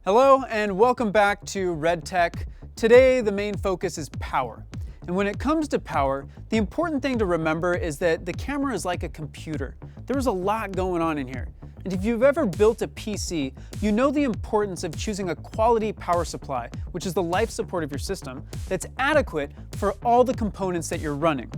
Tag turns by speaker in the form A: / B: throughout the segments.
A: Hello and welcome back to Red Tech. Today the main focus is power. And when it comes to power, the important thing to remember is that the camera is like a computer. There's a lot going on in here. And if you've ever built a PC, you know the importance of choosing a quality power supply, which is the life support of your system, that's adequate for all the components that you're running.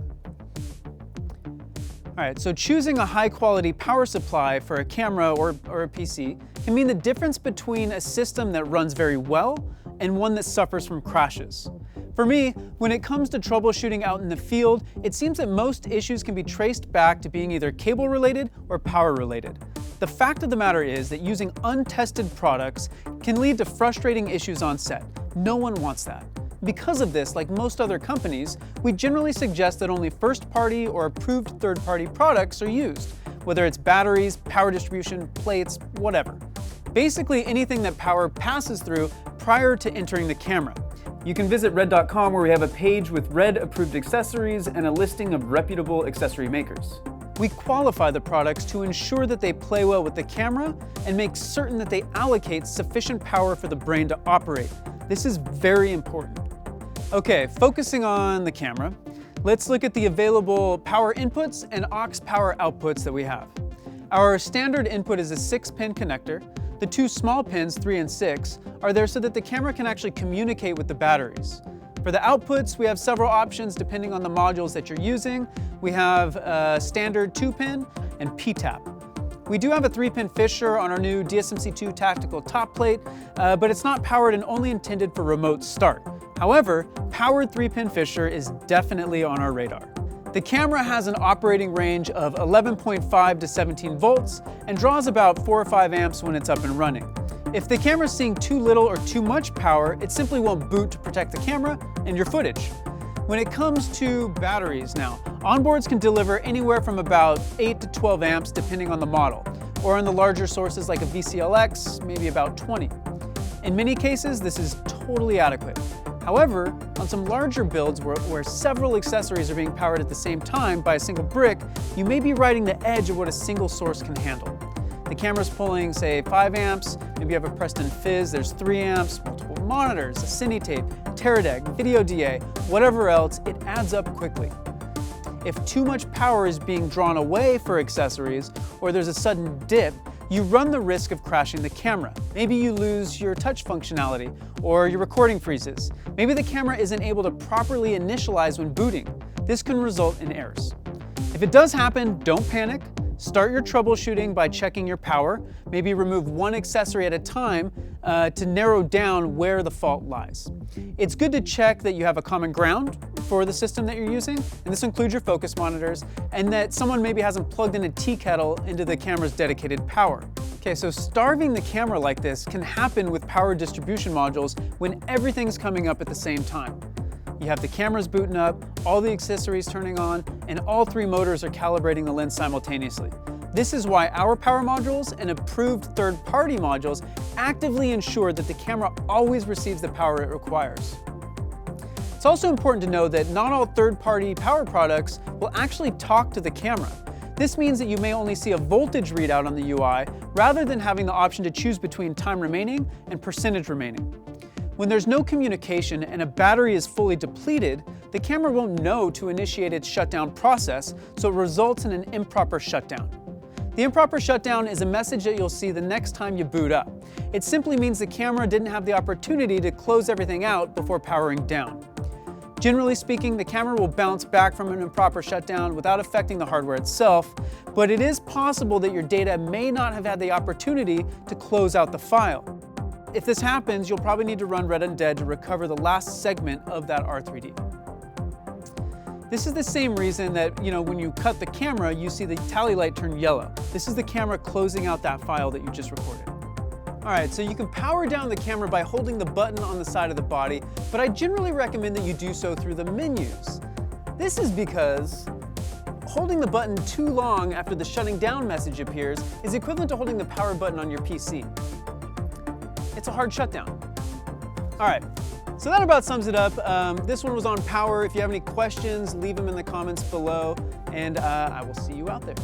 A: All right, so choosing a high quality power supply for a camera or a PC can mean the difference between a system that runs very well and one that suffers from crashes. For me, when it comes to troubleshooting out in the field, it seems that most issues can be traced back to being either cable related or power related. The fact of the matter is that using untested products can lead to frustrating issues on set. No one wants that. Because of this, like most other companies, we generally suggest that only first-party or approved third-party products are used, whether it's batteries, power distribution, plates, whatever. Basically anything that power passes through prior to entering the camera. You can visit red.com where we have a page with Red approved accessories and a listing of reputable accessory makers. We qualify the products to ensure that they play well with the camera and make certain that they allocate sufficient power for the brain to operate. This is very important. Okay, focusing on the camera, let's look at the available power inputs and aux power outputs that we have. Our standard input is a 6-pin connector. The two small pins, 3 and 6, are there so that the camera can actually communicate with the batteries. For the outputs, we have several options depending on the modules that you're using. We have a standard 2-pin and P-tap. We do have a 3-pin Fisher on our new DSMC2 tactical top plate, but it's not powered and only intended for remote start. However, powered 3-pin Fisher is definitely on our radar. The camera has an operating range of 11.5 to 17 volts and draws about 4 or 5 amps when it's up and running. If the camera's seeing too little or too much power, it simply won't boot to protect the camera and your footage. When it comes to batteries now, onboards can deliver anywhere from about 8 to 12 amps depending on the model, or on the larger sources like a VCLX, maybe about 20. In many cases, this is totally adequate. However, on some larger builds where several accessories are being powered at the same time by a single brick, you may be riding the edge of what a single source can handle. The camera's pulling, say, 5 amps, maybe you have a Preston Fizz, there's 3 amps, multiple monitors, a Cinetape, Teradek, Video DA, whatever else, it adds up quickly. If too much power is being drawn away for accessories, or there's a sudden dip, you run the risk of crashing the camera. Maybe you lose your touch functionality, or your recording freezes. Maybe the camera isn't able to properly initialize when booting. This can result in errors. If it does happen, don't panic. Start your troubleshooting by checking your power. Maybe remove one accessory at a time to narrow down where the fault lies. It's good to check that you have a common ground for the system that you're using, and this includes your focus monitors, and that someone maybe hasn't plugged in a tea kettle into the camera's dedicated power. Okay, so starving the camera like this can happen with power distribution modules when everything's coming up at the same time. You have the cameras booting up, all the accessories turning on, and all 3 motors are calibrating the lens simultaneously. This is why our power modules and approved third-party modules actively ensure that the camera always receives the power it requires. It's also important to know that not all third-party power products will actually talk to the camera. This means that you may only see a voltage readout on the UI rather than having the option to choose between time remaining and percentage remaining. When there's no communication and a battery is fully depleted, the camera won't know to initiate its shutdown process, so it results in an improper shutdown. The improper shutdown is a message that you'll see the next time you boot up. It simply means the camera didn't have the opportunity to close everything out before powering down. Generally speaking, the camera will bounce back from an improper shutdown without affecting the hardware itself, but it is possible that your data may not have had the opportunity to close out the file. If this happens, you'll probably need to run Red Undead to recover the last segment of that R3D. This is the same reason that, when you cut the camera, you see the tally light turn yellow. This is the camera closing out that file that you just recorded. All right, so you can power down the camera by holding the button on the side of the body, but I generally recommend that you do so through the menus. This is because holding the button too long after the shutting down message appears is equivalent to holding the power button on your PC. It's a hard shutdown. All right, so that about sums it up. This one was on power. If you have any questions, leave them in the comments below, and I will see you out there.